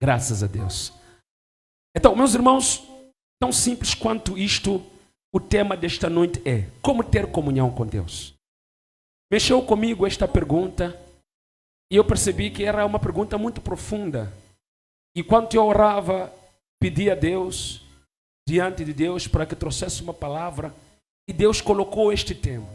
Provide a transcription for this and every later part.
Graças a Deus. Então, meus irmãos, tão simples quanto isto, o tema desta noite é como ter comunhão com Deus. Mexeu comigo esta pergunta e eu percebi que era uma pergunta muito profunda. E quando eu orava, pedia a Deus, diante de Deus, para que trouxesse uma palavra, e Deus colocou este tema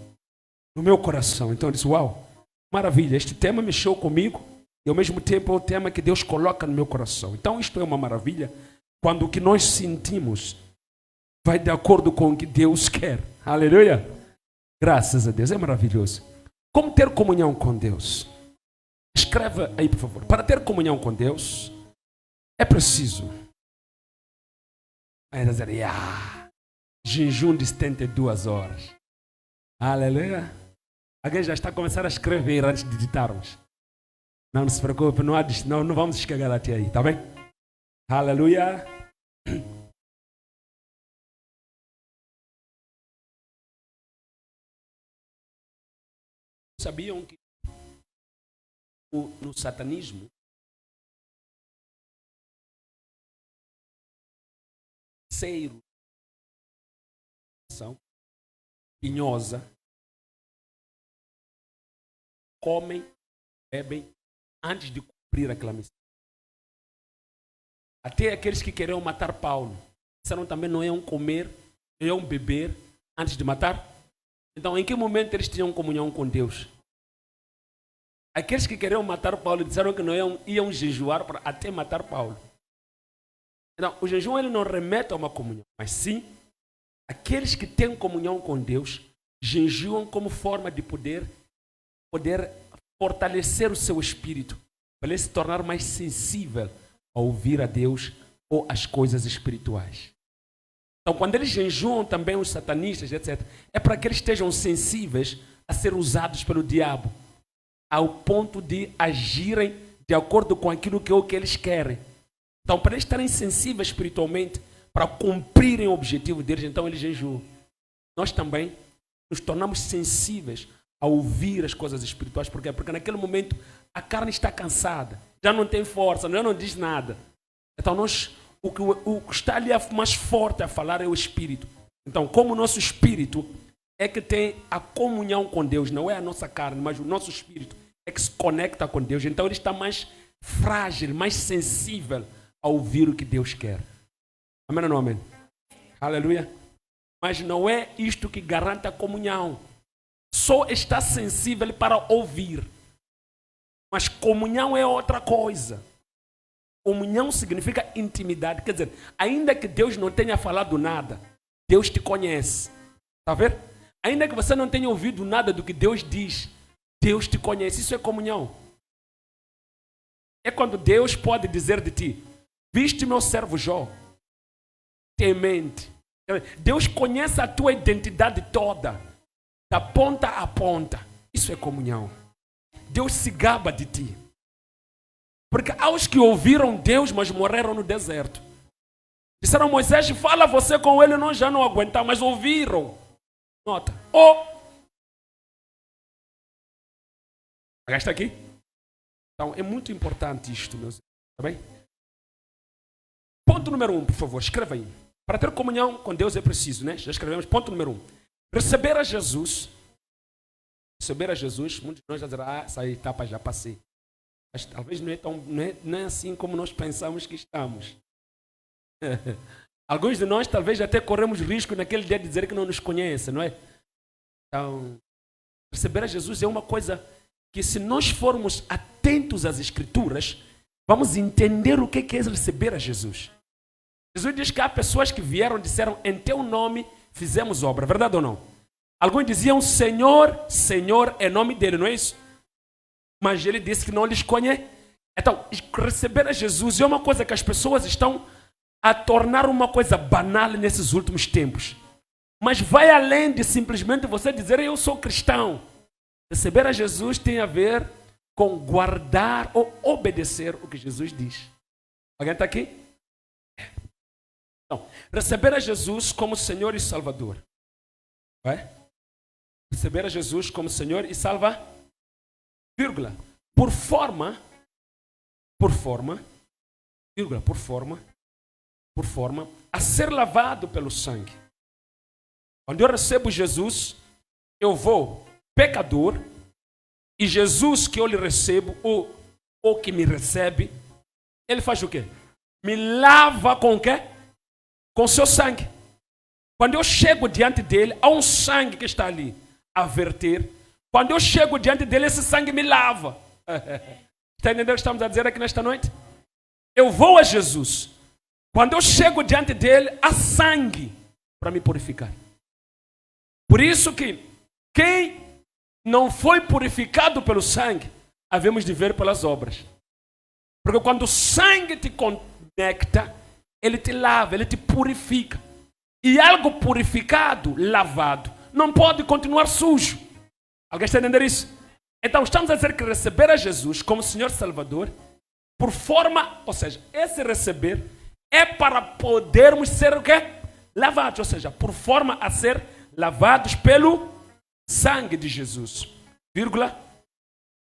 no meu coração. Então eu disse, uau, maravilha, este tema mexeu comigo e ao mesmo tempo é o tema que Deus coloca no meu coração. Então isto é uma maravilha, quando o que nós sentimos vai de acordo com o que Deus quer. Aleluia! Graças a Deus, é maravilhoso. Como ter comunhão com Deus? Escreva aí, por favor. Para ter comunhão com Deus, é preciso dizer, jejum de 72 horas. Aleluia! Alguém já está a começar a escrever antes de digitarmos. Não se preocupe, não vamos chegar até aí, tá bem? Aleluia! Sabiam que no satanismo, ceiro, pinhosa, comem, bebem antes de cumprir aquela missão. Até aqueles que queriam matar Paulo, disseram também não iam comer, não iam beber antes de matar. Então, em que momento eles tinham comunhão com Deus? Aqueles que queriam matar Paulo disseram que não iam jejuar para até matar Paulo. Então, o jejum ele não remete a uma comunhão, mas sim, aqueles que têm comunhão com Deus jejuam como forma de poder fortalecer o seu espírito, para ele se tornar mais sensível a ouvir a Deus ou as coisas espirituais. Então, quando eles jejuam também, os satanistas, etc., é para que eles estejam sensíveis a ser usados pelo diabo, ao ponto de agirem de acordo com aquilo que eles querem. Então, para eles estarem sensíveis espiritualmente, para cumprirem o objetivo deles, então eles jejuam. Nós também nos tornamos sensíveis a ouvir as coisas espirituais. Por quê? Porque naquele momento a carne está cansada, já não tem força, já não diz nada. Então, o que está ali mais forte a falar é o Espírito. Então, como o nosso Espírito é que tem a comunhão com Deus, não é a nossa carne, mas o nosso Espírito é que se conecta com Deus. Então, ele está mais frágil, mais sensível a ouvir o que Deus quer. Amém ou não amém? Aleluia. Mas não é isto que garante a comunhão. Só está sensível para ouvir. Mas comunhão é outra coisa. Comunhão significa intimidade. Quer dizer, ainda que Deus não tenha falado nada, Deus te conhece. Está vendo? Ainda que você não tenha ouvido nada do que Deus diz, Deus te conhece. Isso é comunhão. É quando Deus pode dizer de ti, viste meu servo Jó, temente. Deus conhece a tua identidade toda, da ponta a ponta. Isso é comunhão. Deus se gaba de ti. Porque aos que ouviram Deus, mas morreram no deserto, disseram a Moisés, fala você com ele, nós já não aguentamos, mas ouviram. Nota. Está aqui? Então, é muito importante isto, meus irmãos. Está bem? Ponto número 1, por favor, escreva aí. Para ter comunhão com Deus é preciso, né? Já escrevemos. Ponto número 1. Receber a Jesus. Receber a Jesus, muitos de nós já dirão, essa etapa já passei. Mas talvez não é assim como nós pensamos que estamos. Alguns de nós talvez até corremos risco naquele dia de dizer que não nos conhece, não é? Então, receber a Jesus é uma coisa que, se nós formos atentos às Escrituras, vamos entender o que é receber a Jesus. Jesus diz que há pessoas que vieram e disseram, em teu nome fizemos obra, verdade ou não? Alguns diziam, Senhor, Senhor é nome dele, não é isso? Mas ele disse que não lhes conhece. Então, receber a Jesus é uma coisa que as pessoas estão a tornar uma coisa banal nesses últimos tempos. Mas vai além de simplesmente você dizer, eu sou cristão. Receber a Jesus tem a ver com guardar ou obedecer o que Jesus diz. Alguém está aqui? Então, receber a Jesus como Senhor e Salvador. Vai? Receber a Jesus como Senhor e Salvador. Vírgula. Por forma vírgula, por forma a ser lavado pelo sangue. Quando eu recebo Jesus, eu vou pecador, e Jesus que eu lhe recebo, ou que me recebe, ele faz o quê? Me lava com o quê? Com seu sangue. Quando eu chego diante dele, há um sangue que está ali a verter. Quando eu chego diante dele, esse sangue me lava. Está entendendo o que estamos a dizer aqui nesta noite? Eu vou a Jesus. Quando eu chego diante dele, há sangue para me purificar. Por isso que quem não foi purificado pelo sangue, havemos de ver pelas obras. Porque quando o sangue te conecta, ele te lava, ele te purifica. E algo purificado, lavado, não pode continuar sujo. Alguém está entendendo isso? Então estamos a dizer que receber a Jesus como Senhor Salvador, por forma, ou seja, esse receber é para podermos ser o quê? Lavados, ou seja, por forma a ser lavados pelo sangue de Jesus, vírgula,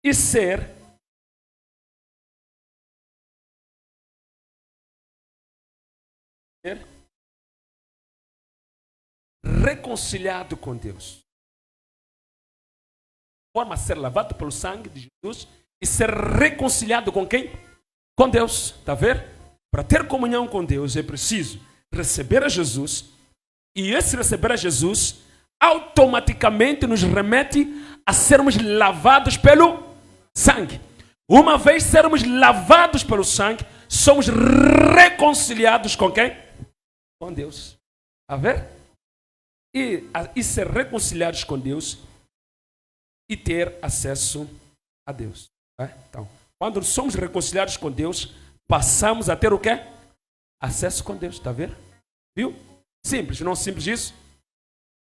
e ser reconciliado com Deus. Forma a ser lavado pelo sangue de Jesus e ser reconciliado com quem? Com Deus, está a ver? Para ter comunhão com Deus é preciso receber a Jesus, e esse receber a Jesus automaticamente nos remete a sermos lavados pelo sangue. Uma vez sermos lavados pelo sangue, somos reconciliados com quem? Com Deus. A ver? E ser reconciliados com Deus e ter acesso a Deus. Então, quando somos reconciliados com Deus, passamos a ter o quê? Acesso com Deus, está a ver? Viu? Simples, não simples isso?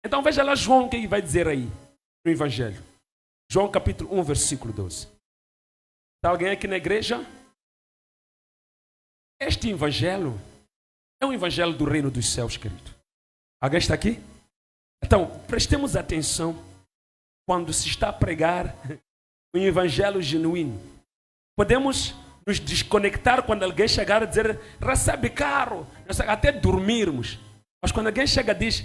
Então veja lá João, o que ele vai dizer aí no Evangelho. João capítulo 1, versículo 12. Está alguém aqui na igreja? Este Evangelho é um Evangelho do reino dos céus, querido. Alguém está aqui? Então, prestemos atenção quando se está a pregar um Evangelho genuíno. Podemos nos desconectar quando alguém chegar a dizer, recebe caro, até dormirmos. Mas quando alguém chega e diz,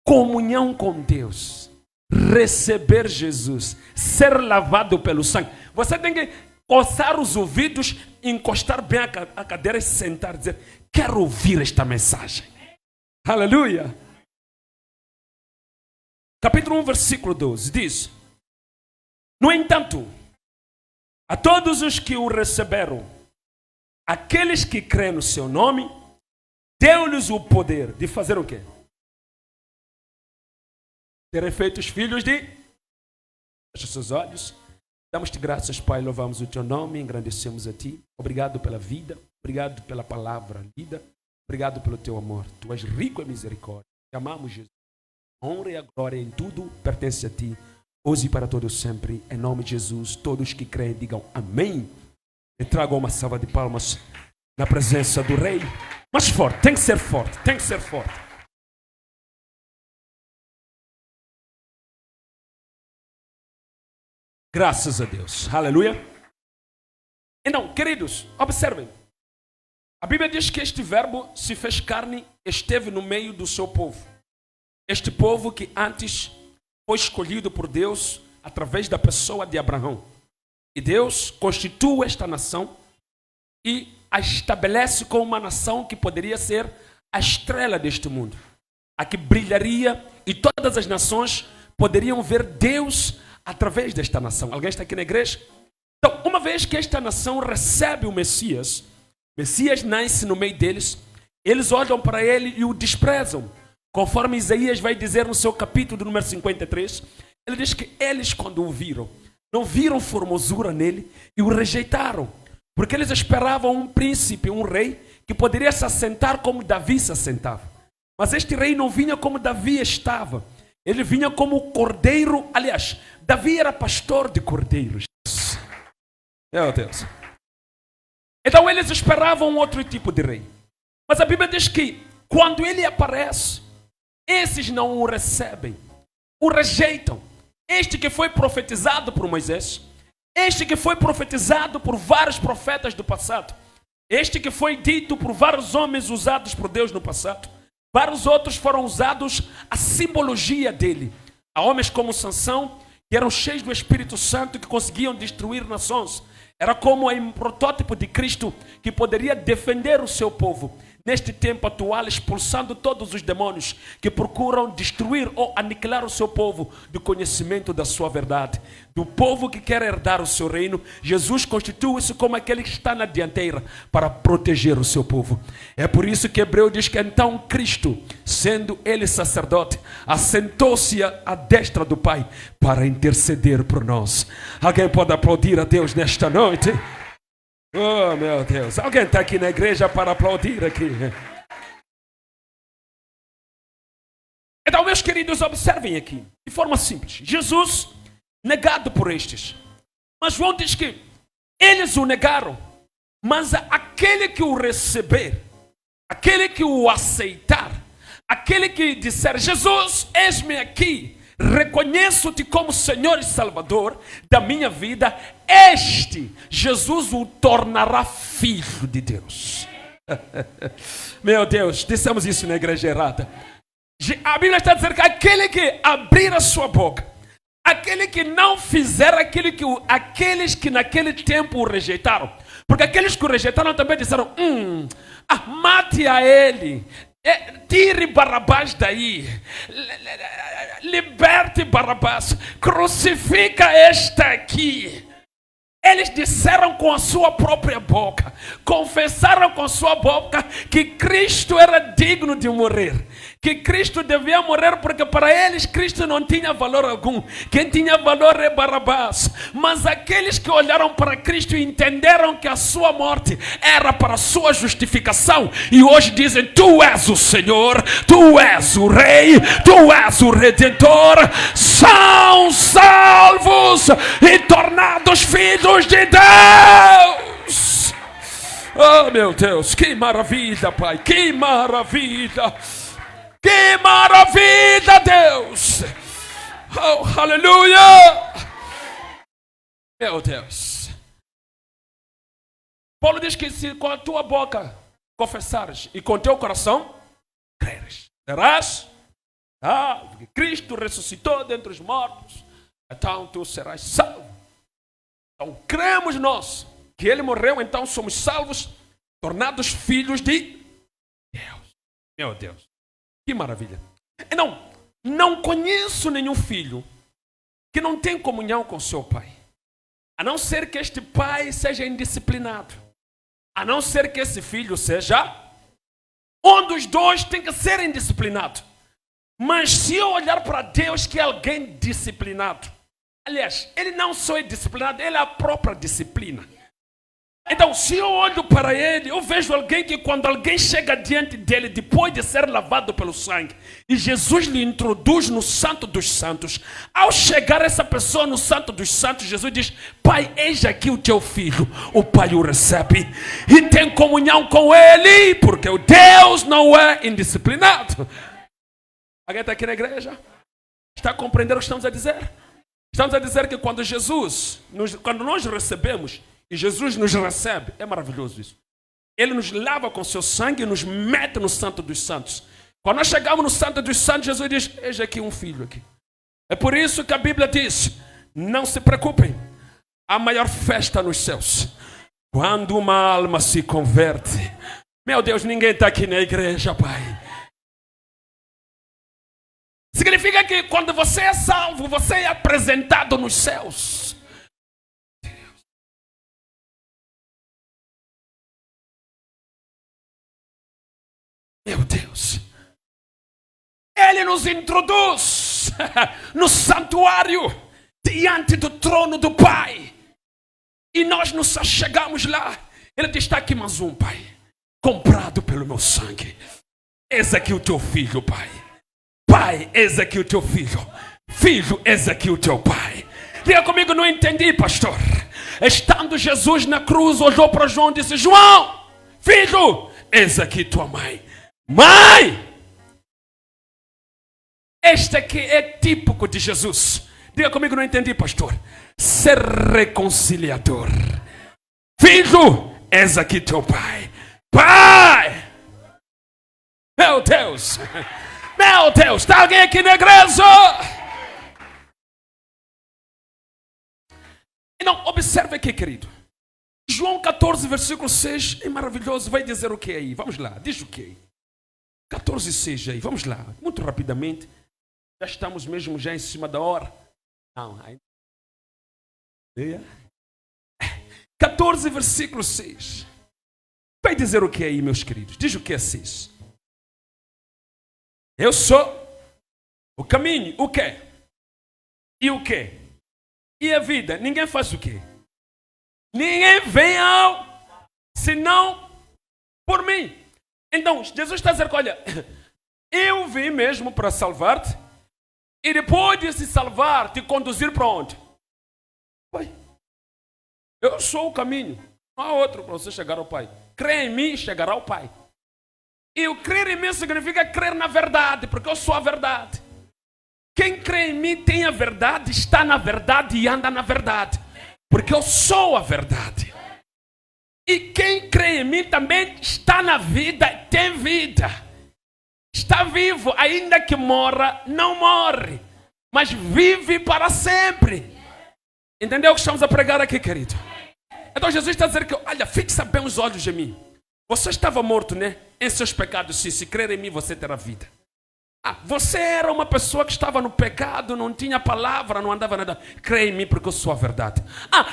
comunhão com Deus, receber Jesus, ser lavado pelo sangue, você tem que coçar os ouvidos, encostar bem a cadeira e sentar e dizer, quero ouvir esta mensagem. Aleluia! Capítulo 1, versículo 12, diz, no entanto, a todos os que o receberam, aqueles que creem no seu nome, deu-lhes o poder de fazer o quê? Terem feito os filhos de... Feche seus olhos. Damos-te graças, Pai, louvamos o teu nome, engrandecemos a ti. Obrigado pela vida, obrigado pela palavra lida, obrigado pelo teu amor. Tu és rico em misericórdia. Te amamos, Jesus. A honra e a glória em tudo pertence a ti, hoje e para todos sempre. Em nome de Jesus, todos que creem digam amém. E tragam uma salva de palmas na presença do Rei. Mas forte, tem que ser forte, tem que ser forte. Graças a Deus, aleluia. Então, queridos, observem. A Bíblia diz que este verbo se fez carne, esteve no meio do seu povo. Este povo que antes foi escolhido por Deus através da pessoa de Abraão. E Deus constitui esta nação e a estabelece como uma nação que poderia ser a estrela deste mundo. A que brilharia e todas as nações poderiam ver Deus através desta nação. Alguém está aqui na igreja? Então, uma vez que esta nação recebe o Messias nasce no meio deles, eles olham para ele e o desprezam. Conforme Isaías vai dizer no seu capítulo número 53, ele diz que eles, quando o viram, não viram formosura nele e o rejeitaram. Porque eles esperavam um príncipe, um rei, que poderia se assentar como Davi se assentava. Mas este rei não vinha como Davi estava. Ele vinha como cordeiro. Aliás, Davi era pastor de cordeiros. Meu Deus. Então eles esperavam um outro tipo de rei. Mas a Bíblia diz que quando ele aparece, esses não o recebem, o rejeitam. Este que foi profetizado por Moisés, este que foi profetizado por vários profetas do passado, Este que foi dito por vários homens usados por Deus no passado. Vários outros foram usados a simbologia dele. Há homens como Sansão, que eram cheios do Espírito Santo, que conseguiam destruir nações. Era como um protótipo de Cristo que poderia defender o seu povo. Neste tempo atual, expulsando todos os demônios que procuram destruir ou aniquilar o seu povo do conhecimento da sua verdade. Do povo que quer herdar o seu reino, Jesus constitui-se como aquele que está na dianteira para proteger o seu povo. É por isso que Hebreu diz que então Cristo, sendo ele sacerdote, assentou-se à destra do Pai para interceder por nós. Alguém pode aplaudir a Deus nesta noite? Oh, meu Deus. Alguém está aqui na igreja para aplaudir aqui? Então, meus queridos, observem aqui, de forma simples. Jesus, negado por estes. Mas João diz que eles o negaram. Mas aquele que o receber, aquele que o aceitar, aquele que disser, Jesus, eis-me aqui, reconheço-te como Senhor e Salvador da minha vida, este Jesus o tornará filho de Deus. Meu Deus, dissemos isso na igreja errada. A Bíblia está dizendo que aquele que abrir a sua boca, aquele que não fizer aqueles que naquele tempo o rejeitaram, porque aqueles que o rejeitaram também disseram, mate a ele, tire Barrabás daí, liberte Barrabás, crucifica esta aqui. Eles disseram com a sua própria boca, confessaram com a sua boca que Cristo era digno de morrer, que Cristo devia morrer porque para eles Cristo não tinha valor algum. Quem tinha valor é Barrabás. Mas aqueles que olharam para Cristo e entenderam que a sua morte era para a sua justificação e hoje dizem, tu és o Senhor, tu és o Rei, tu és o Redentor, são salvos e tornados filhos de Deus. Oh, meu Deus, que maravilha, Pai, que maravilha. Que maravilha, Deus! Oh, aleluia! Meu Deus. Paulo diz que se com a tua boca confessares e com teu coração creres, serás que Cristo ressuscitou dentre os mortos, então tu serás salvo. Então cremos nós que ele morreu, então somos salvos, tornados filhos de Deus. Meu Deus. Que maravilha. Não conheço nenhum filho que não tem comunhão com seu pai. A não ser que este pai seja indisciplinado. A não ser que esse filho seja... Um dos dois tem que ser indisciplinado. Mas se eu olhar para Deus que é alguém disciplinado... Aliás, ele não só é disciplinado, ele é a própria disciplina. Então, se eu olho para ele, eu vejo alguém que quando alguém chega diante dele, depois de ser lavado pelo sangue, e Jesus lhe introduz no Santo dos Santos, ao chegar essa pessoa no Santo dos Santos, Jesus diz, Pai, eis aqui o teu filho. O pai o recebe e tem comunhão com ele, porque o Deus não é indisciplinado. Alguém está aqui na igreja? Está compreendendo o que estamos a dizer? Estamos a dizer que quando quando nós recebemos, e Jesus nos recebe, é maravilhoso isso. Ele nos lava com seu sangue e nos mete no Santo dos Santos. Quando nós chegamos no Santo dos Santos, Jesus diz, eis aqui um filho aqui. É por isso que a Bíblia diz, não se preocupem, há maior festa nos céus, quando uma alma se converte. Meu Deus, ninguém está aqui na igreja, Pai. Significa que quando você é salvo, você é apresentado nos céus. Meu Deus, ele nos introduz no santuário diante do trono do Pai e nós nos achegamos lá. Ele diz, está aqui mais um, Pai, comprado pelo meu sangue. Eis aqui o teu filho, Pai. Pai, eis aqui o teu filho. Filho, eis aqui o teu Pai. Diga comigo, não entendi, pastor. Estando Jesus na cruz, olhou para João e disse, João, filho, eis aqui tua mãe. Mãe! Este aqui é típico de Jesus. Diga comigo, não entendi, pastor. Ser reconciliador. Filho, és aqui teu pai. Pai! Meu Deus! Meu Deus! Está alguém aqui na igreja? Não, observe aqui, querido. João 14, versículo 6, é maravilhoso. Vai dizer o que aí? Vamos lá, diz o que aí? 14, 6 aí, vamos lá. Muito rapidamente. Já estamos mesmo já em cima da hora. Não, ainda. 14, versículo 6. Vai dizer o que aí, meus queridos? Diz o que é 6. Eu sou o caminho, o quê? E o quê? E a vida? Ninguém faz o quê? Ninguém vem ao senão por mim. Então, Jesus está a dizer que, olha, eu vim mesmo para salvar-te e depois de se salvar, te conduzir para onde? Pai, eu sou o caminho. Não há outro para você chegar ao Pai. Crê em mim, chegará ao Pai. E o crer em mim significa crer na verdade, porque eu sou a verdade. Quem crê em mim tem a verdade, está na verdade e anda na verdade. Porque eu sou a verdade. E quem crê em mim também está na vida, tem vida. Está vivo, ainda que morra, não morre. Mas vive para sempre. Entendeu o que estamos a pregar aqui, querido? Então Jesus está dizendo que, olha, fixa bem os olhos em mim. Você estava morto, né? Em seus pecados, sim. Se crer em mim, você terá vida. Você era uma pessoa que estava no pecado, não tinha palavra, não andava nada. Crê em mim porque eu sou a verdade.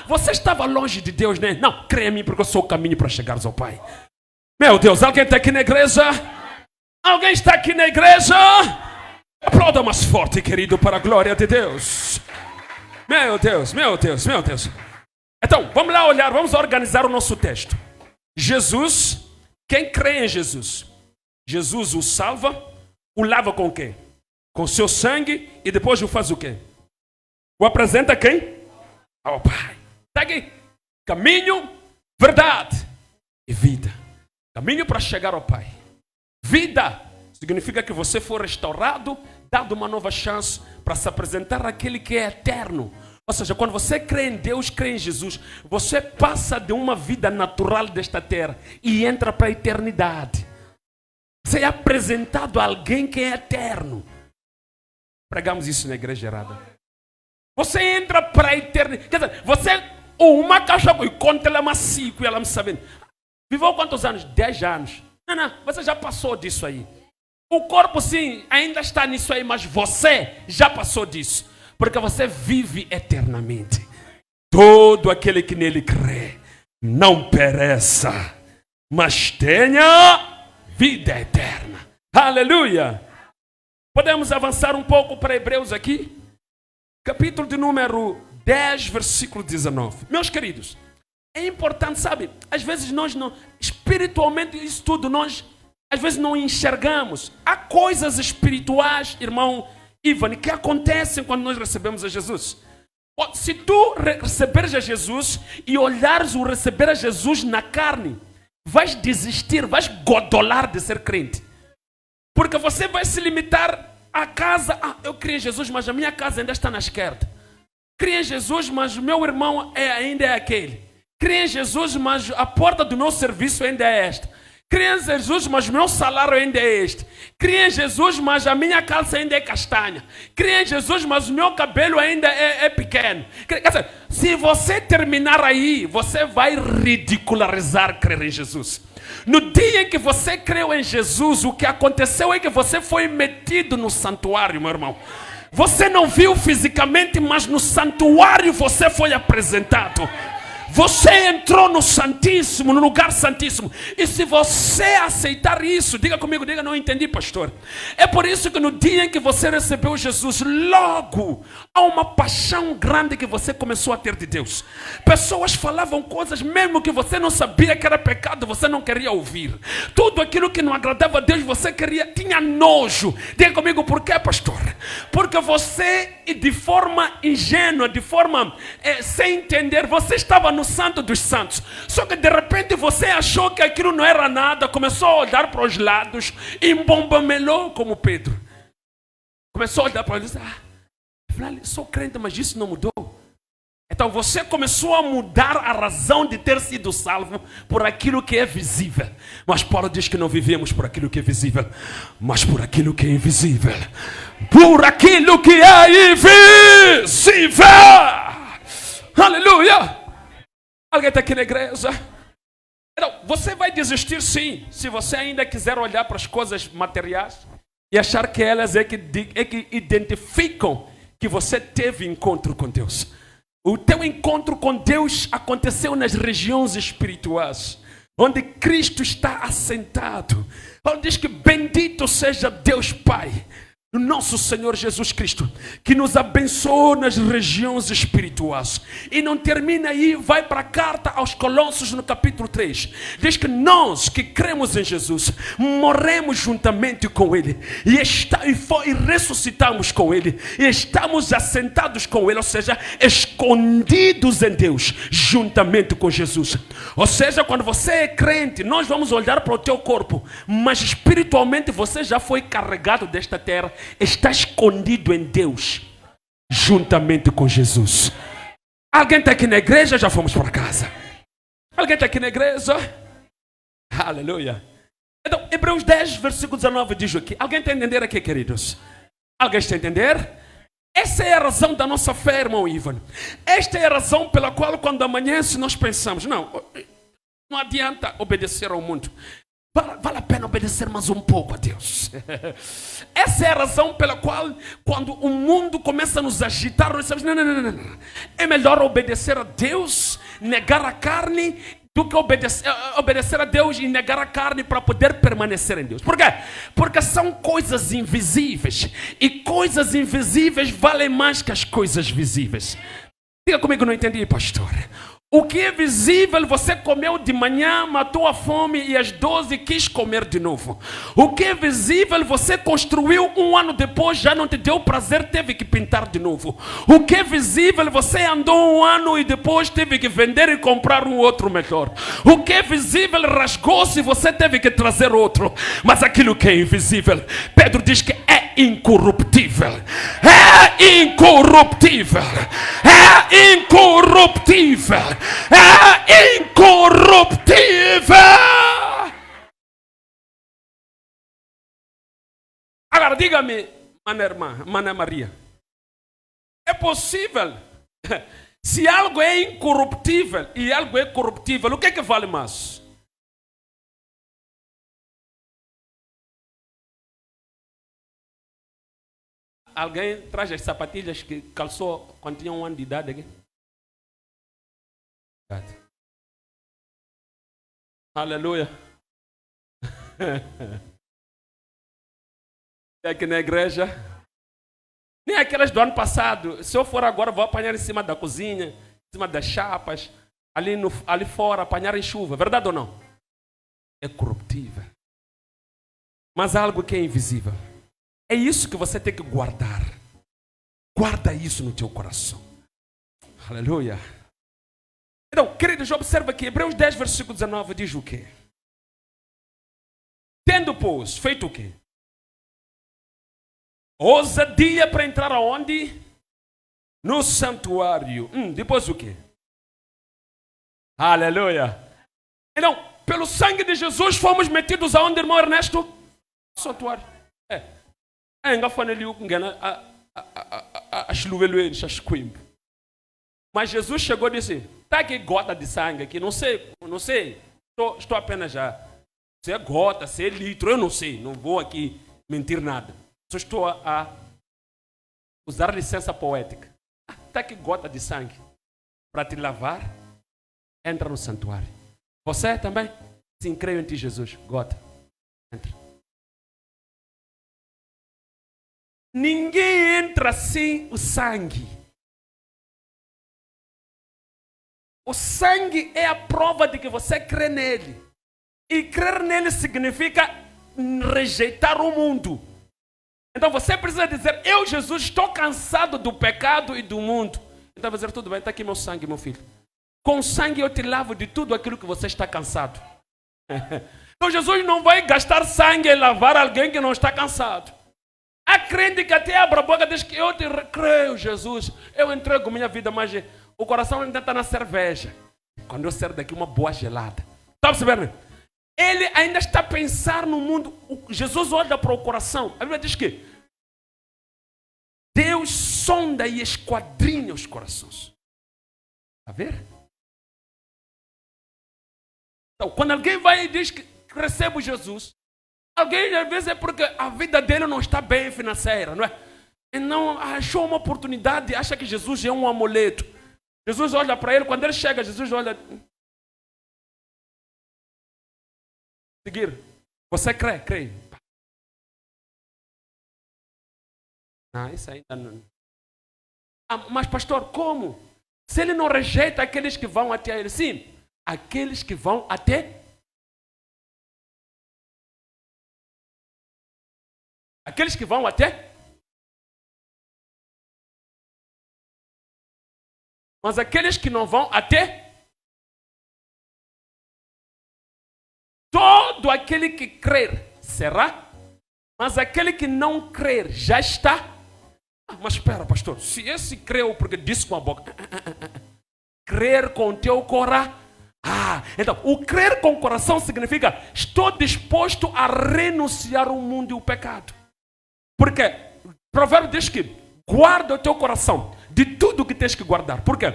Você estava longe de Deus, né? Não, crê em mim porque eu sou o caminho para chegares ao Pai. Meu Deus, alguém está aqui na igreja? Alguém está aqui na igreja? Aplauda mais forte, querido, para a glória de Deus. Meu Deus, meu Deus, meu Deus. Então, vamos lá olhar, vamos organizar o nosso texto. Jesus, quem crê em Jesus? Jesus o salva. O lava com o quê? Com seu sangue e depois o faz o quê? O apresenta a quem? Ao Pai. Está aqui. Caminho, verdade e vida. Caminho para chegar ao Pai. Vida significa que você foi restaurado, dado uma nova chance para se apresentar àquele que é eterno. Ou seja, quando você crê em Deus, crê em Jesus, você passa de uma vida natural desta terra e entra para a eternidade. Você é apresentado a alguém que é eterno. Pregamos isso na igreja errada. Você entra para a eternidade. Quer dizer, você, uma caixa e conta ela macio e ela me sabendo. Viveu quantos anos? 10 anos. Não, você já passou disso aí. O corpo sim, ainda está nisso aí, mas você já passou disso. Porque você vive eternamente. Todo aquele que nele crê, não pereça, mas tenha vida eterna. Aleluia! Podemos avançar um pouco para Hebreus aqui? Capítulo de número 10, versículo 19. Meus queridos, é importante, sabe? Às vezes nós não, espiritualmente isso tudo, nós às vezes não enxergamos. Há coisas espirituais, irmão Ivan, que acontecem quando nós recebemos a Jesus. Se tu receberes a Jesus e olhares o receber a Jesus na carne, vais desistir, vais godolar de ser crente. Porque você vai se limitar à casa. Eu criei em Jesus, mas a minha casa ainda está na esquerda. Criei em Jesus, mas o meu irmão ainda é aquele. Criei em Jesus, mas a porta do meu serviço ainda é esta. Criei em Jesus, mas o meu salário ainda é este. Criei em Jesus, mas a minha calça ainda é castanha. Criei em Jesus, mas o meu cabelo ainda é pequeno. Quer dizer, se você terminar aí, você vai ridicularizar crer em Jesus. No dia em que você creu em Jesus, o que aconteceu é que você foi metido no santuário, meu irmão. Você não viu fisicamente, mas no santuário você foi apresentado. Você entrou no Santíssimo, no lugar Santíssimo. E se você aceitar isso, diga comigo, diga, não entendi, pastor. É por isso que no dia em que você recebeu Jesus, logo há uma paixão grande que você começou a ter de Deus. Pessoas falavam coisas mesmo que você não sabia que era pecado, você não queria ouvir. Tudo aquilo que não agradava a Deus, você queria, tinha nojo. Diga comigo, por quê, pastor? Porque você, de forma ingênua, de forma sem entender, você estava no Santo dos Santos. Só que de repente você achou que aquilo não era nada, começou a olhar para os lados e embombamelou como Pedro. Começou a olhar para ele e disse, afinal, sou crente, mas isso não mudou. Então você começou a mudar a razão de ter sido salvo por aquilo que é visível. Mas Paulo diz que não vivemos por aquilo que é visível, mas por aquilo que é invisível. Por aquilo que é invisível. Aleluia! Alguém está aqui na igreja? Então, você vai desistir sim, se você ainda quiser olhar para as coisas materiais e achar que elas é que identificam que você teve encontro com Deus. O teu encontro com Deus aconteceu nas regiões espirituais, onde Cristo está assentado. Onde diz que bendito seja Deus Pai, o nosso Senhor Jesus Cristo, que nos abençoou nas regiões espirituais. E não termina aí, vai para a carta aos Colossos no capítulo 3. Diz que nós que cremos em Jesus, morremos juntamente com Ele. E ressuscitamos com Ele. E estamos assentados com Ele, ou seja, escondidos em Deus, juntamente com Jesus. Ou seja, quando você é crente, nós vamos olhar para o teu corpo, mas espiritualmente você já foi carregado desta terra. Está escondido em Deus, juntamente com Jesus. Alguém está aqui na igreja? Já fomos para casa. Alguém está aqui na igreja? Aleluia. Então, Hebreus 10, versículo 19 diz aqui. Alguém está a entender aqui, queridos? Alguém está a entender? Essa é a razão da nossa fé, irmão Ivan. Esta é a razão pela qual, quando amanhece, nós pensamos: não adianta obedecer ao mundo. Vale a pena obedecer mais um pouco a Deus. Essa é a razão pela qual, quando o mundo começa a nos agitar, nós dizemos: não. É melhor obedecer a Deus, negar a carne, do que obedecer a Deus e negar a carne para poder permanecer em Deus. Por quê? Porque são coisas invisíveis. E coisas invisíveis valem mais que as coisas visíveis. Diga comigo, não entendi, pastor. O que é visível, você comeu de manhã, matou a fome e às 12 quis comer de novo. O que é visível, você construiu um ano depois, já não te deu prazer, teve que pintar de novo. O que é visível, você andou um ano e depois teve que vender e comprar um outro melhor. O que é visível, rasgou-se e você teve que trazer outro. Mas aquilo que é invisível, Pedro diz que é incorruptível. É incorruptível. É incorruptível. É incorruptível. Agora diga-me, Mané Maria, é possível? Se algo é incorruptível e algo é corruptível, o que é que vale mais? Alguém traz as sapatilhas que calçou quando tinha um ano de idade aqui? Aleluia. Aqui na igreja, nem aquelas do ano passado. Se eu for agora, vou apanhar em cima da cozinha, em cima das chapas, ali fora, apanhar em chuva. Verdade ou não? É corruptível. Mas há algo que é invisível. É isso que você tem que guardar. Guarda isso no teu coração. Aleluia. Então, queridos, observa que Hebreus 10, versículo 19 diz o quê? Tendo, pois, feito o quê? Ousadia para entrar aonde? No santuário. Depois o quê? Aleluia. Então, pelo sangue de Jesus fomos metidos aonde, irmão Ernesto? No santuário. Mas Jesus chegou e disse: está aqui gota de sangue aqui, não sei, estou apenas já, se é gota, se é litro, eu não sei, não vou aqui mentir nada, só estou a usar licença poética. Está aqui gota de sangue, para te lavar, entra no santuário. Você também? Sim, creio em ti, Jesus, gota, entra. Ninguém entra sem o sangue. O sangue é a prova de que você crê nele. E crer nele significa rejeitar o mundo. Então você precisa dizer: eu, Jesus, estou cansado do pecado e do mundo. Então vai dizer: tudo bem, está aqui meu sangue, meu filho. Com sangue eu te lavo de tudo aquilo que você está cansado. Então Jesus não vai gastar sangue em lavar alguém que não está cansado. Há crente que até abre a boca e diz que eu te creio, Jesus, eu entrego minha vida, mas O coração ainda está na cerveja. Quando eu sair daqui, uma boa gelada. Está percebendo? Ele ainda está a pensar no mundo. Jesus olha para o coração. A Bíblia diz que Deus sonda e esquadrinha os corações. Está a ver? Então, quando alguém vai e diz que recebe Jesus, alguém às vezes é porque a vida dele não está bem financeira, não é? E não achou uma oportunidade, acha que Jesus é um amuleto. Jesus olha para ele, quando ele chega, Jesus olha. Seguir. Você crê? Crê. Não, isso ainda não. Mas pastor, como? Se ele não rejeita aqueles que vão até ele, sim, aqueles que vão até. Aqueles que vão até. Mas aqueles que não vão até. Todo aquele que crer será, mas aquele que não crer já está. Mas espera, pastor, se esse creu porque disse com a boca, crer com teu coração. Então, o crer com o coração significa estou disposto a renunciar ao mundo e o pecado. Porque o provérbio diz que guarda o teu coração de tudo que tens que guardar. Porque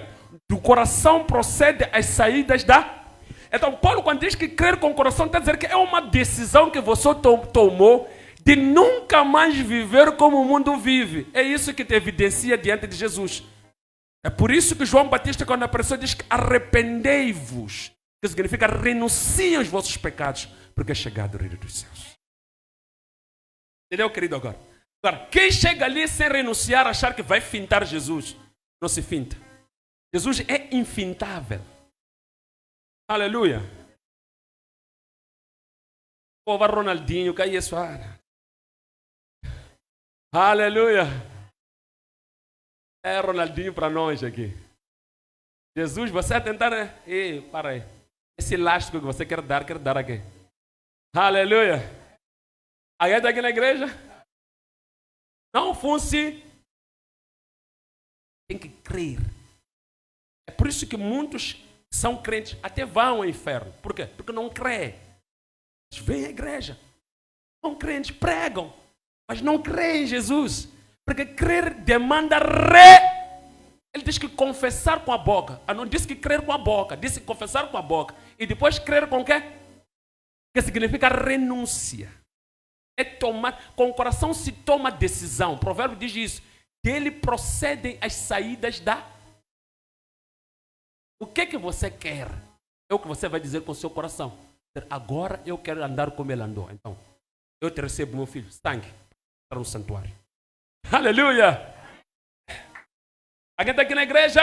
do coração procede as saídas da. Então, Paulo, quando diz que crer com o coração, está a dizer que é uma decisão que você tomou de nunca mais viver como o mundo vive. É isso que te evidencia diante de Jesus. É por isso que João Batista, quando apareceu, diz que arrependei-vos, que significa renunciem aos vossos pecados, porque é chegado o reino dos céus. Entendeu, querido, agora? Agora, quem chega ali sem renunciar, achar que vai fintar Jesus, não se finta. Jesus é infintável. Aleluia. Pô, vai Ronaldinho, que é isso? Aleluia. É Ronaldinho para nós aqui. Jesus, você a tentar. Ei, para aí. Esse elástico que você quer dar aqui. Aleluia. Alguém está aqui na igreja? Não funciona. Tem que crer. É por isso que muitos são crentes, até vão ao inferno. Por quê? Porque não crê. Eles vêm à igreja. São crentes, pregam, mas não creem em Jesus. Porque crer demanda Ele diz que confessar com a boca. Não disse que crer com a boca, disse confessar com a boca. E depois crer com o quê? Que significa renúncia. É tomar, com o coração se toma decisão. O provérbio diz isso. Dele procedem as saídas da. O que que você quer? É o que você vai dizer com o seu coração. Agora eu quero andar como ele andou. Então, eu te recebo, meu filho, sangue, para um santuário. Aleluia! Alguém está aqui na igreja?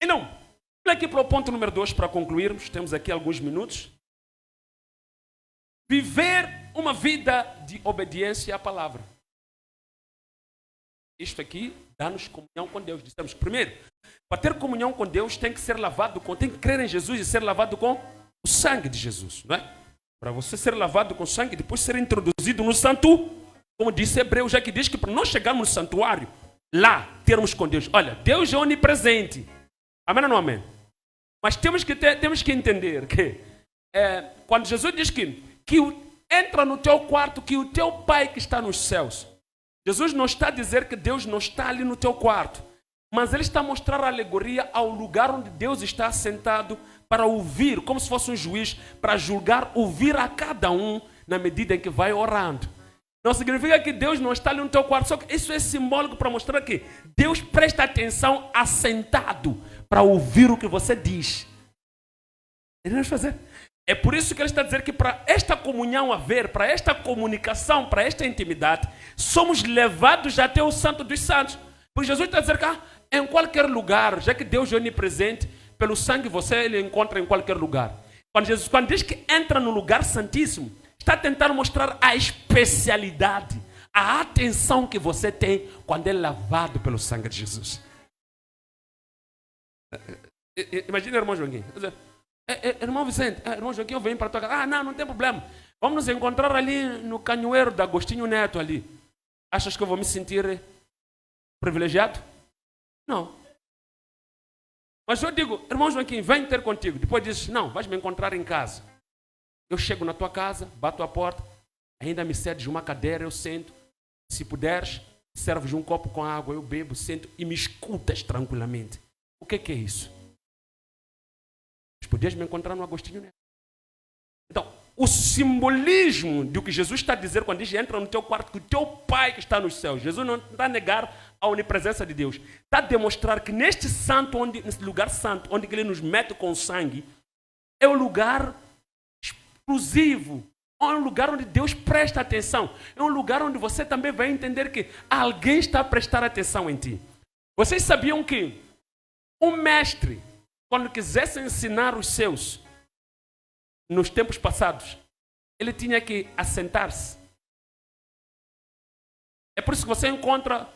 E não, olha aqui para o ponto número 2 para concluirmos. Temos aqui alguns minutos. Viver uma vida de obediência à palavra. Isto aqui dá-nos comunhão com Deus. Dissemos que primeiro, para ter comunhão com Deus tem que ser lavado tem que crer em Jesus e ser lavado com o sangue de Jesus, não é? Para você ser lavado com sangue, depois ser introduzido no santo, como disse Hebreus, já que diz que para nós chegarmos no santuário, lá termos com Deus. Olha, Deus é onipresente. Amém ou não amém? Mas temos que entender que quando Jesus diz que entra no teu quarto, que o teu Pai que está nos céus. Jesus não está a dizer que Deus não está ali no teu quarto, mas Ele está a mostrar a alegoria ao lugar onde Deus está assentado para ouvir, como se fosse um juiz, para julgar, ouvir a cada um na medida em que vai orando. Não significa que Deus não está ali no teu quarto, só que isso é simbólico para mostrar que Deus presta atenção assentado para ouvir o que você diz. Entendemos fazer? É por isso que ele está a dizer que para esta comunhão haver, para esta comunicação, para esta intimidade, somos levados até o Santo dos Santos. Porque Jesus está a dizer que em qualquer lugar, já que Deus é onipresente, pelo sangue ele encontra em qualquer lugar. Quando diz que entra no lugar santíssimo, está a tentar mostrar a especialidade, a atenção que você tem quando é lavado pelo sangue de Jesus. Imagina, irmão Joaquim. Irmão Vicente, irmão Joaquim, eu venho para tua casa. Não tem problema. Vamos nos encontrar ali no canhoeiro da Agostinho Neto ali. Achas que eu vou me sentir privilegiado? Não. Mas eu digo, irmão Joaquim, vem ter contigo. Depois dizes, não, vais me encontrar em casa. Eu chego na tua casa, bato a porta, ainda me cedes uma cadeira, eu sento. Se puderes, serves um copo com água, eu bebo, sento e me escutas tranquilamente. O que é isso? Mas podias me encontrar no Agostinho Neto. Então, o simbolismo do que Jesus está a dizer quando diz entra no teu quarto, que o teu Pai que está nos céus. Jesus não está a negar a onipresença de Deus. Está a demonstrar que neste nesse lugar santo, onde ele nos mete com sangue, é um lugar exclusivo. É um lugar onde Deus presta atenção. É um lugar onde você também vai entender que alguém está a prestar atenção em ti. Vocês sabiam que um mestre, quando quisesse ensinar os seus, nos tempos passados, ele tinha que assentar-se. É por isso que você encontra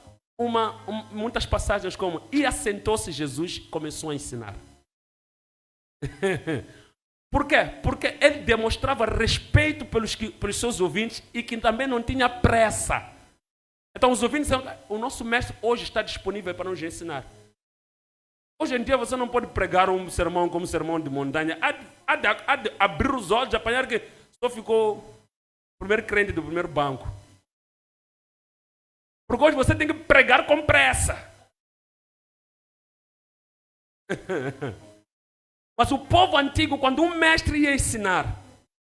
muitas passagens como e assentou-se Jesus e começou a ensinar. Por quê? Porque ele demonstrava respeito pelos seus ouvintes e que também não tinha pressa. Então os ouvintes diziam, o nosso mestre hoje está disponível para nos ensinar. Hoje em dia você não pode pregar um sermão como um sermão de montanha. Há de abrir os olhos, de apanhar que só ficou o primeiro crente do primeiro banco. Porque hoje você tem que pregar com pressa. Mas o povo antigo, quando um mestre ia ensinar,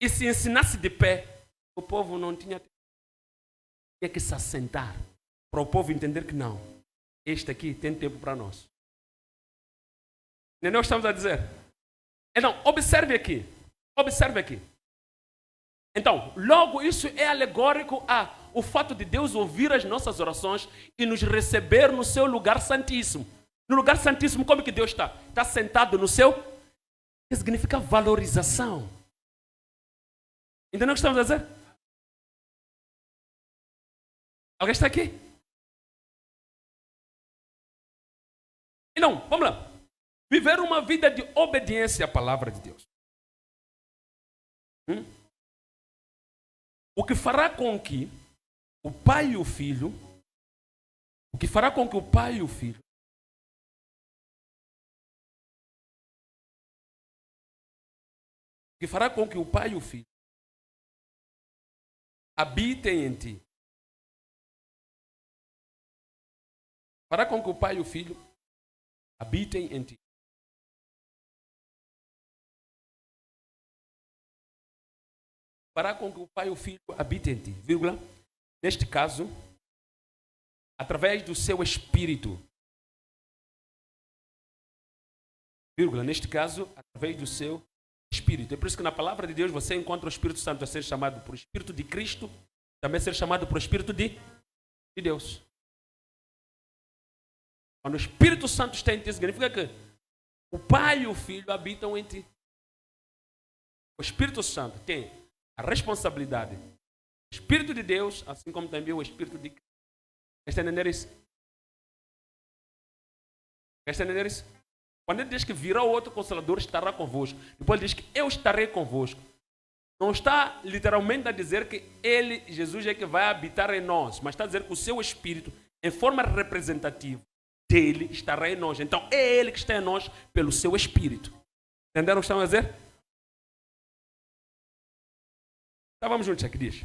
e se ensinasse de pé, o povo não tinha que se assentar. Para o povo entender que não. Este aqui tem tempo para nós. Nós estamos a dizer. Então, observe aqui. Observe aqui. Então, logo isso é alegórico o fato de Deus ouvir as nossas orações e nos receber no seu lugar santíssimo. No lugar santíssimo, como que Deus está? Está sentado no seu? Que significa valorização. Entendeu o que estamos a dizer? Alguém está aqui? Então, vamos lá. Viver uma vida de obediência à palavra de Deus. O que fará com que o pai e o filho, o que fará com que o pai e o filho habitem em ti. Fará com que o pai e o filho habitem em ti. Fará com que o pai e o filho habitem em ti, vírgula. Neste caso, através do seu espírito. Vírgula, neste caso, através do seu espírito. É por isso que na palavra de Deus você encontra o Espírito Santo a ser chamado por Espírito de Cristo, também a ser chamado por Espírito de Deus. Quando o Espírito Santo está em ti, significa que o pai e o filho habitam em ti. O Espírito Santo tem a responsabilidade. O Espírito de Deus, assim como também o Espírito de Cristo. Está entendendo isso? Está entendendo isso? Quando ele diz que virá outro Consolador, estará convosco. Depois ele diz que eu estarei convosco. Não está literalmente a dizer que ele, Jesus, é que vai habitar em nós, mas está a dizer que o seu Espírito, em forma representativa dele, estará em nós. Então é ele que está em nós pelo seu Espírito. Entenderam o que estão a dizer? Então vamos juntos aqui, diz.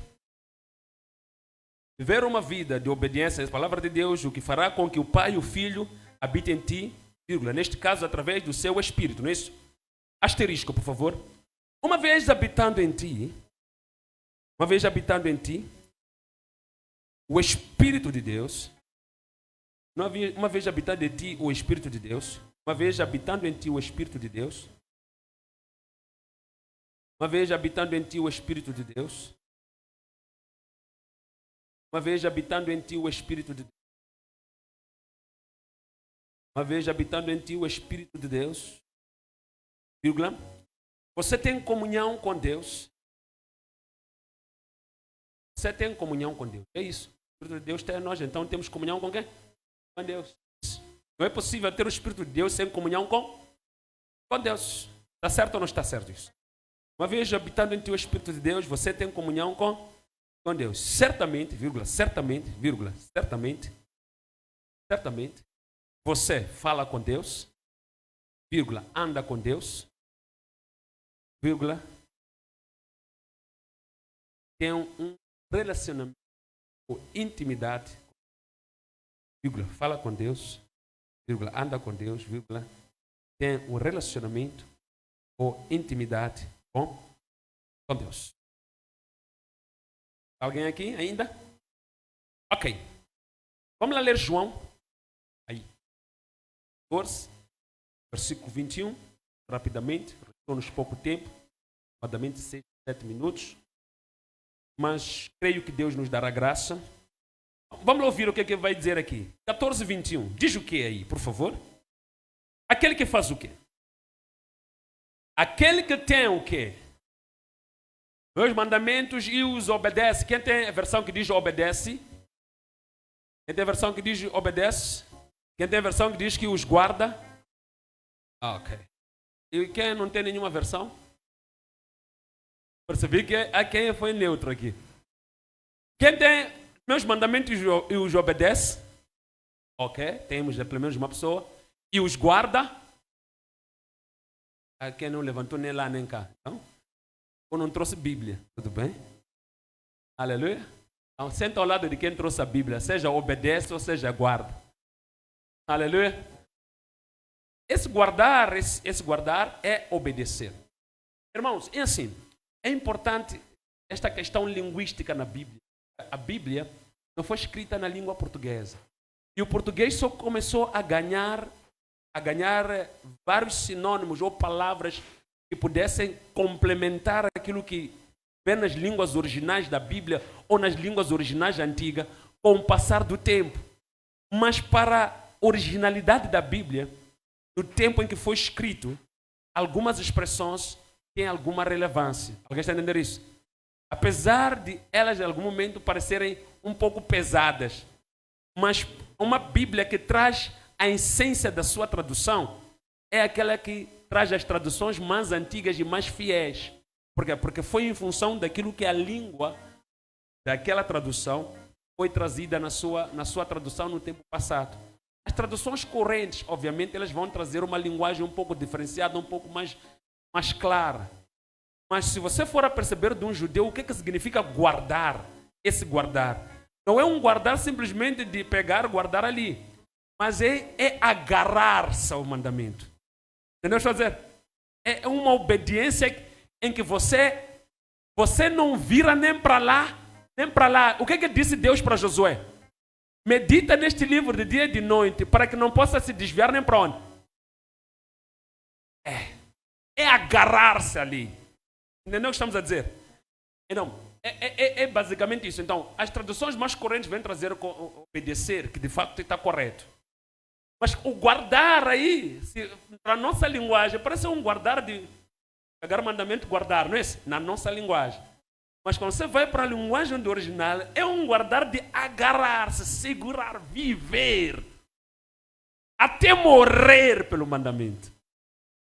Viver uma vida de obediência à palavra de Deus, o que fará com que o pai e o filho habitem em ti, vírgula, neste caso através do seu espírito, não é isso? Asterisco, por favor. Uma vez habitando em ti, o Espírito de Deus, uma vez habitando em ti o Espírito de Deus, uma vez habitando em ti o Espírito de Deus, uma vez habitando em ti o Espírito de Deus, uma vez habitando em ti o Espírito de Deus, uma vez habitando em ti o Espírito de Deus, vírgula, você tem comunhão com Deus. Você tem comunhão com Deus. É isso. O Espírito de Deus está em nós, então temos comunhão com quem? Com Deus. Não é possível ter o Espírito de Deus sem comunhão com Deus. Está certo ou não está certo isso? Uma vez habitando em ti o Espírito de Deus, você tem comunhão com Deus. Certamente, vírgula, certamente, Você fala com Deus, vírgula, anda com Deus, vírgula, tem um relacionamento ou intimidade, vírgula, fala com Deus, vírgula, anda com Deus, vírgula, tem um relacionamento ou intimidade com Deus. Alguém aqui ainda? Ok. Vamos lá ler João. Aí. 14, versículo 21. Rapidamente. Restou-nos pouco tempo. Aproximadamente 6, 7 minutos. Mas creio que Deus nos dará graça. Vamos ouvir o que vai dizer aqui. 14, 21. Diz o que aí, por favor? Aquele que faz o quê? Aquele que tem o quê? Meus mandamentos e os obedece. Quem tem a versão que diz obedece? Quem tem a versão que diz obedece? Quem tem a versão que diz que os guarda? Ok. E quem não tem nenhuma versão? Percebi que quem foi neutro aqui. Quem tem meus mandamentos e os obedece? Ok. Temos pelo menos uma pessoa. E os guarda? Quem não levantou nem lá nem cá. Não? Ou não trouxe Bíblia, tudo bem? Aleluia. Então, senta ao lado de quem trouxe a Bíblia, seja obedece ou seja guarda. Aleluia. Esse guardar é obedecer. Irmãos, é assim, é importante esta questão linguística na Bíblia. A Bíblia não foi escrita na língua portuguesa. E o português só começou a ganhar vários sinônimos ou palavras que pudessem complementar aquilo que vem nas línguas originais da Bíblia ou nas línguas originais antigas com o passar do tempo. Mas para a originalidade da Bíblia, no tempo em que foi escrito, algumas expressões têm alguma relevância. Alguém está entendendo isso? Apesar de elas, em algum momento, parecerem um pouco pesadas, mas uma Bíblia que traz a essência da sua tradução é aquela que traz as traduções mais antigas e mais fiéis. Por quê? Porque foi em função daquilo que a língua daquela tradução foi trazida na sua tradução no tempo passado. As traduções correntes, obviamente, elas vão trazer uma linguagem um pouco diferenciada, um pouco mais clara. Mas se você for a perceber de um judeu, o que significa guardar? Esse guardar. Não é um guardar simplesmente de pegar, guardar ali. Mas é agarrar-se ao mandamento. Entendeu o que eu estou dizendo? É uma obediência em que você não vira nem para lá, nem para lá. O que disse Deus para Josué? Medita neste livro de dia e de noite, para que não possa se desviar nem para onde. É agarrar-se ali. Entendeu o que estamos a dizer? Então, é basicamente isso. Então, as traduções mais correntes vêm trazer obedecer, que de fato está correto. Mas o guardar aí, para a nossa linguagem, parece um guardar de pegar o mandamento guardar, não é isso? Na nossa linguagem. Mas quando você vai para a linguagem do original, é um guardar de agarrar-se, segurar, viver, até morrer pelo mandamento.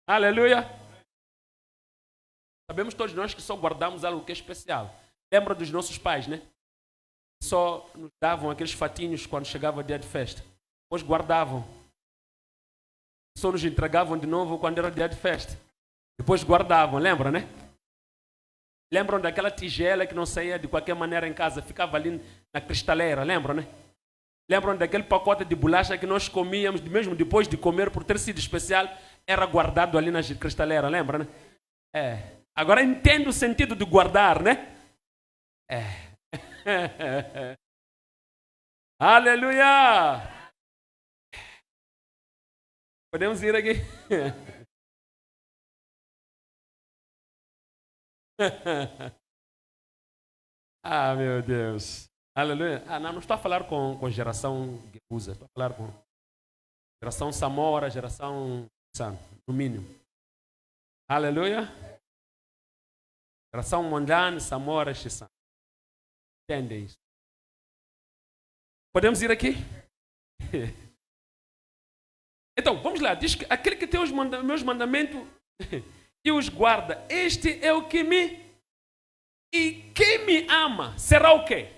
Aleluia! Sabemos todos nós que só guardamos algo que é especial. Lembra dos nossos pais, né? Só nos davam aqueles fatinhos quando chegava o dia de festa. Depois guardavam. Só nos entregavam de novo quando era dia de festa. Depois guardavam, lembram, né? Lembram daquela tigela que não saía de qualquer maneira em casa, ficava ali na cristaleira, lembram, né? Lembram daquele pacote de bolacha que nós comíamos, mesmo depois de comer, por ter sido especial, era guardado ali na cristaleira, lembra, né? Agora entendo o sentido de guardar, né? Aleluia! Podemos ir aqui? Ah, meu Deus. Aleluia. Não estou a falar com geração Gebusa, estou a falar com geração Samora, geração San, no mínimo. Aleluia. Geração Mondlane, Samora, Xissan. Entende isso? Podemos ir aqui? Então, vamos lá. Diz que aquele que tem os meus mandamentos e os guarda, este é o que me... E quem me ama será o quê?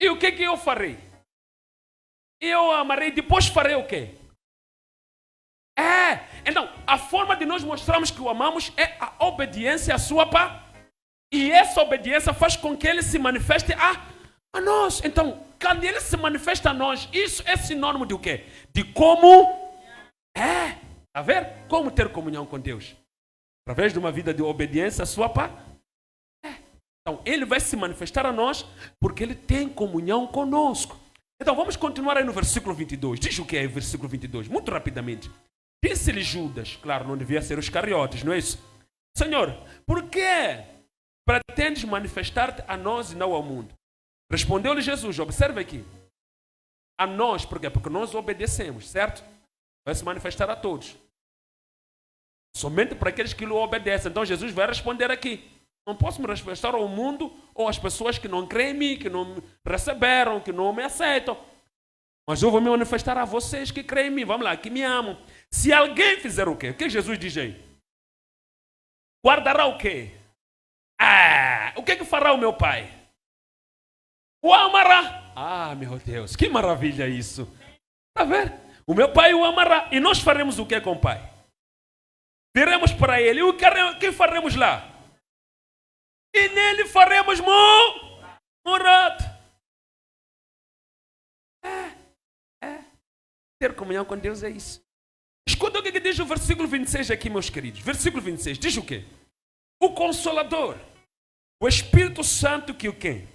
E o que eu farei? Eu amarei, depois farei o quê? Então, a forma de nós mostrarmos que o amamos é a obediência à sua palavra. E essa obediência faz com que ele se manifeste a nós. Então, quando ele se manifesta a nós, isso é sinônimo de o quê? De como a ver? Como ter comunhão com Deus? Através de uma vida de obediência à sua palavra. Então, ele vai se manifestar a nós porque ele tem comunhão conosco. Então, vamos continuar aí no versículo 22. Diz o que é o versículo 22, muito rapidamente. Disse-lhe Judas, claro, não devia ser os Iscariotes, não é isso? Senhor, por que pretendes manifestar-te a nós e não ao mundo? Respondeu-lhe Jesus, observe aqui. A nós, por quê? Porque nós obedecemos, certo? Vai se manifestar a todos. Somente para aqueles que lhe obedecem. Então Jesus vai responder aqui. Não posso me manifestar ao mundo ou às pessoas que não creem em mim, que não me receberam, que não me aceitam. Mas eu vou me manifestar a vocês que creem em mim. Vamos lá, que me amam. Se alguém fizer o quê? O que Jesus diz aí? Guardará o quê? O que fará o meu pai? O amará. Meu Deus, que maravilha isso. Está vendo? O meu pai o amará. E nós faremos o que com o pai? Viremos para ele. E o que faremos lá? E nele faremos morada. Ter comunhão com Deus é isso. Escuta o que diz o versículo 26 aqui, meus queridos. Versículo 26, diz o quê? O Consolador, o Espírito Santo que o quê?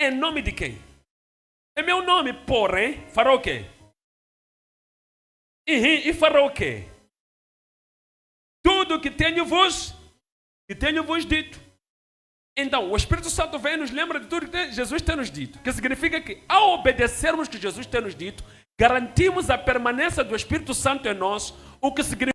Em nome de quem? É meu nome, porém, fará o quê? E fará o quê? Tudo que tenho vos dito. Então, o Espírito Santo vem e nos lembra de tudo que Jesus tem nos dito. Que significa que, ao obedecermos o que Jesus tem nos dito, garantimos a permanência do Espírito Santo em nós, o que significa.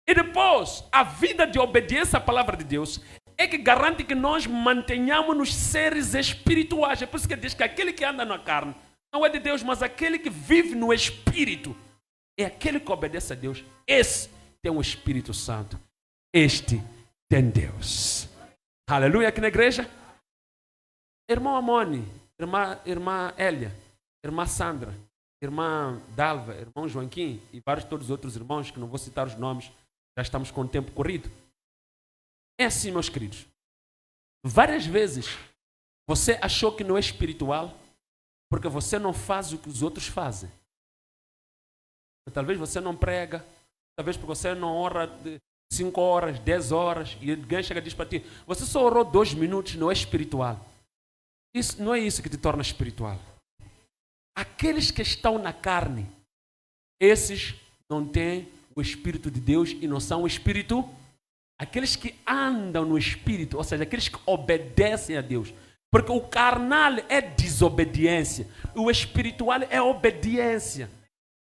E depois, a vida de obediência à palavra de Deus é que garante que nós mantenhamos-nos seres espirituais. É por isso que diz que aquele que anda na carne não é de Deus, mas aquele que vive no Espírito é aquele que obedece a Deus. Esse tem o Espírito Santo. Este tem Deus. Aleluia, aqui na igreja. Irmão Amoni, irmã Elia, irmã Sandra, irmã Dalva, irmão Joaquim e vários todos os outros irmãos, que não vou citar os nomes, já estamos com o tempo corrido. É assim, meus queridos. Várias vezes você achou que não é espiritual porque você não faz o que os outros fazem. Talvez você não prega, talvez porque você não ora 5 horas, 10 horas, e alguém chega e diz para ti, você só orou 2 minutos, não é espiritual. Isso não é isso que te torna espiritual. Aqueles que estão na carne, esses não têm o Espírito de Deus e não são o Espírito. Aqueles que andam no Espírito, ou seja, aqueles que obedecem a Deus. Porque o carnal é desobediência, o espiritual é obediência.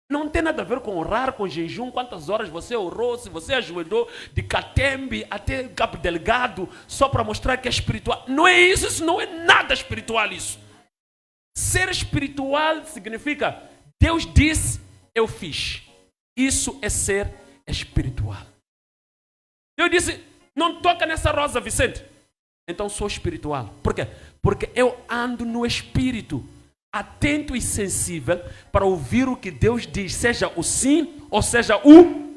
Não tem nada a ver com orar, com jejum, quantas horas você orou, se você ajoelhou de Catembe até Cabo Delgado, só para mostrar que é espiritual. Não é isso, isso não é nada espiritual isso. Ser espiritual significa, Deus disse, eu fiz. Isso é ser espiritual. Eu disse, não toca nessa rosa, Vicente. Então sou espiritual. Por quê? Porque eu ando no Espírito, atento e sensível para ouvir o que Deus diz, seja o sim ou seja o...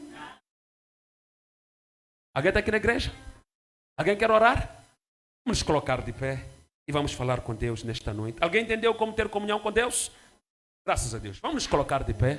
Alguém está aqui na igreja? Alguém quer orar? Vamos nos colocar de pé e vamos falar com Deus nesta noite. Alguém entendeu como ter comunhão com Deus? Graças a Deus. Vamos nos colocar de pé.